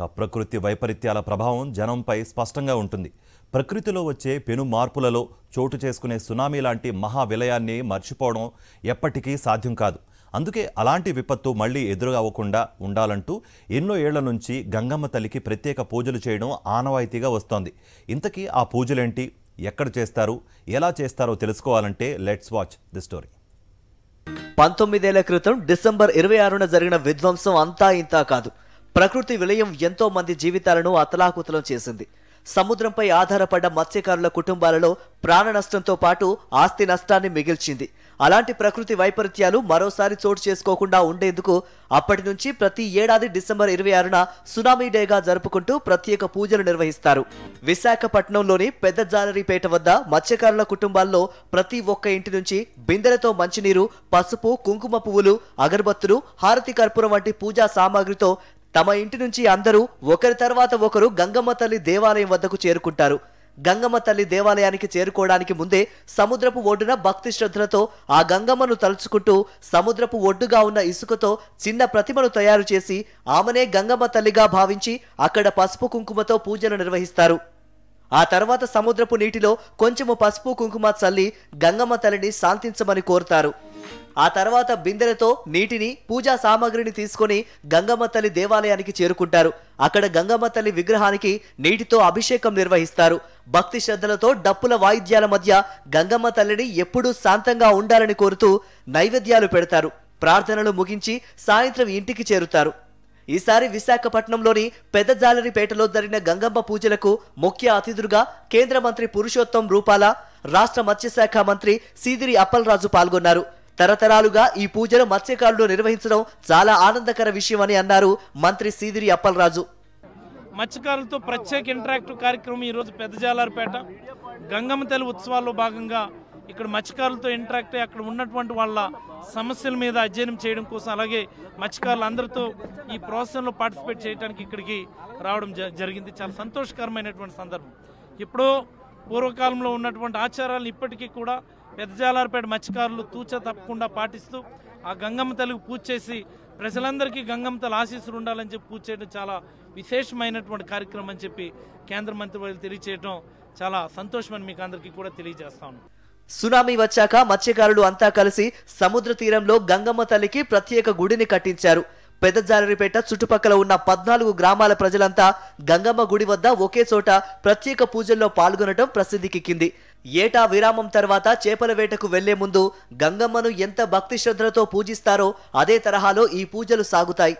ప్రకృతి వైపరీత్యాల ప్రభావం జనంపై స్పష్టంగా ఉంటుంది. ప్రకృతిలో వచ్చే పెను మార్పులలో చోటు చేసుకునే సునామీ లాంటి మహా విలయాన్ని మర్చిపోవడం ఎప్పటికీ సాధ్యం కాదు. అందుకే అలాంటి విపత్తు మళ్లీ ఎదురవ్వకుండా ఉండాలంటూ ఎన్నో ఏళ్ల నుంచి గంగమ్మ తల్లికి ప్రత్యేక పూజలు చేయడం ఆనవాయితీగా వస్తోంది. ఇంతకీ ఆ పూజలేంటి, ఎక్కడ చేస్తారు, ఎలా చేస్తారో తెలుసుకోవాలంటే లెట్స్ వాచ్ ది స్టోరీ. 19 ఏళ్ల క్రితం డిసెంబర్ 26న జరిగిన విధ్వంసం అంతా ఇంతా కాదు. ప్రకృతి విలయం ఎంతో మంది జీవితాలను అతలాకుతలం చేసింది. సముద్రంపై ఆధారపడ్డ మత్స్యకారుల కుటుంబాలలో ప్రాణ నష్టంతో పాటు ఆస్తి నష్టాన్ని మిగిల్చింది. అలాంటి ప్రకృతి వైపరీత్యాలు మరోసారి చోటు చేసుకోకుండా ఉండేందుకు అప్పటి నుంచి ప్రతి ఏడాది డిసెంబర్ 26న సునామీ డేగా జరుపుకుంటూ ప్రత్యేక పూజలు నిర్వహిస్తారు. విశాఖపట్నంలోని పెద్ద జాలరిపేట వద్ద మత్స్యకారుల కుటుంబాల్లో ప్రతి ఒక్క ఇంటి నుంచి బిందెలతో మంచినీరు, పసుపు, కుంకుమ పువ్వులు, అగరబత్తులు, హారతి కర్పూరం వంటి పూజా సామాగ్రితో తమ ఇంటి నుంచి అందరూ ఒకరి తర్వాత ఒకరు గంగమ్మ తల్లి దేవాలయం వద్దకు చేరుకుంటారు. గంగమ్మ తల్లి దేవాలయానికి చేరుకోవడానికి ముందే సముద్రపు ఒడ్డున భక్తి శ్రద్ధలతో ఆ గంగమ్మను తలుచుకుంటూ సముద్రపు ఒడ్డుగా ఉన్న ఇసుకతో చిన్న ప్రతిమను తయారు చేసి ఆమెనే గంగమ్మ తల్లిగా భావించి అక్కడ పసుపు కుంకుమతో పూజలు నిర్వహిస్తారు. ఆ తర్వాత సముద్రపు నీటిలో కొంచెము పసుపు కుంకుమ చల్లి గంగమ్మ తల్లిని శాంతించమని కోరుతారు. ఆ తర్వాత బిందెలతో నీటిని, పూజా సామాగ్రిని తీసుకుని గంగమ్మ తల్లి దేవాలయానికి చేరుకుంటారు. అక్కడ గంగమ్మ తల్లి విగ్రహానికి నీటితో అభిషేకం నిర్వహిస్తారు. భక్తి శ్రద్ధలతో డప్పుల వాయిద్యాల మధ్య గంగమ్మ తల్లిని ఎప్పుడూ శాంతంగా ఉండాలని కోరుతూ నైవేద్యాలు పెడతారు. ప్రార్థనలు ముగించి సాయంత్రం ఇంటికి చేరుతారు. ఈసారి విశాఖపట్నంలోని పెద్ద జాలరిపేటలో జరిగిన గంగమ్మ పూజలకు ముఖ్య అతిథులుగా కేంద్ర మంత్రి పురుషోత్తం రూపాల, రాష్ట్ర మత్స్యశాఖ మంత్రి సీదిరి అప్పలరాజు పాల్గొన్నారు. తరతరాలుగా ఈ పూజలు మత్స్యకారులు నిర్వహించడం చాలా ఆనందకర విషయమని అన్నారు మంత్రి సీదిరి అప్పలరాజు. మత్స్యకారులతో ప్రత్యేక ఇంటరాక్టివ్ కార్యక్రమం ఈరోజు పెద్ద జాలరిపేట గంగమ్మ తల్లి ఉత్సవాల్లో భాగంగా ఇక్కడ మత్స్యకారులతో ఇంటరాక్ట్ అయ్యి అక్కడ ఉన్నటువంటి వాళ్ళ సమస్యల మీద అధ్యయనం చేయడం కోసం, అలాగే మత్స్యకారులు అందరితో ఈ ప్రాసెస్లో పార్టిసిపేట్ చేయడానికి ఇక్కడికి రావడం జరిగింది. చాలా సంతోషకరమైనటువంటి సందర్భం. ఎప్పుడో పూర్వకాలంలో ఉన్నటువంటి ఆచారాలను ఇప్పటికీ కూడా పెద్ద జాలరిపేట మత్స్యకారులు తూచా తప్పకుండా పాటిస్తూ ఆ గంగమ్మ తల్లికి పూజ చేసి ప్రజలందరికీ గంగమ్మ తల్లి ఆశీస్సులు ఉండాలని చెప్పి పూజ చేయడం చాలా విశేషమైనటువంటి కార్యక్రమం అని చెప్పి కేంద్ర మంత్రి వారు తెలియజేయడం చాలా సంతోషమని మీకు అందరికీ కూడా తెలియజేస్తాను. సునామీ వచ్చాక మత్స్యకారులు అంతా కలిసి సముద్ర తీరంలో గంగమ్మ తల్లికి ప్రత్యేక గుడిని కట్టించారు. పెద్ద జాలరిపేట చుట్టుపక్కల ఉన్న 14 గ్రామాల ప్రజలంతా గంగమ్మ గుడి వద్ద ఒకే చోట ప్రత్యేక పూజల్లో పాల్గొనడం ప్రసిద్ధికెక్కింది. ఏటా విరామం తర్వాత చేపల వేటకు వెళ్లే ముందు గంగమ్మను ఎంత భక్తి శ్రద్ధలతో పూజిస్తారో అదే తరహాలో ఈ పూజలు సాగుతాయి.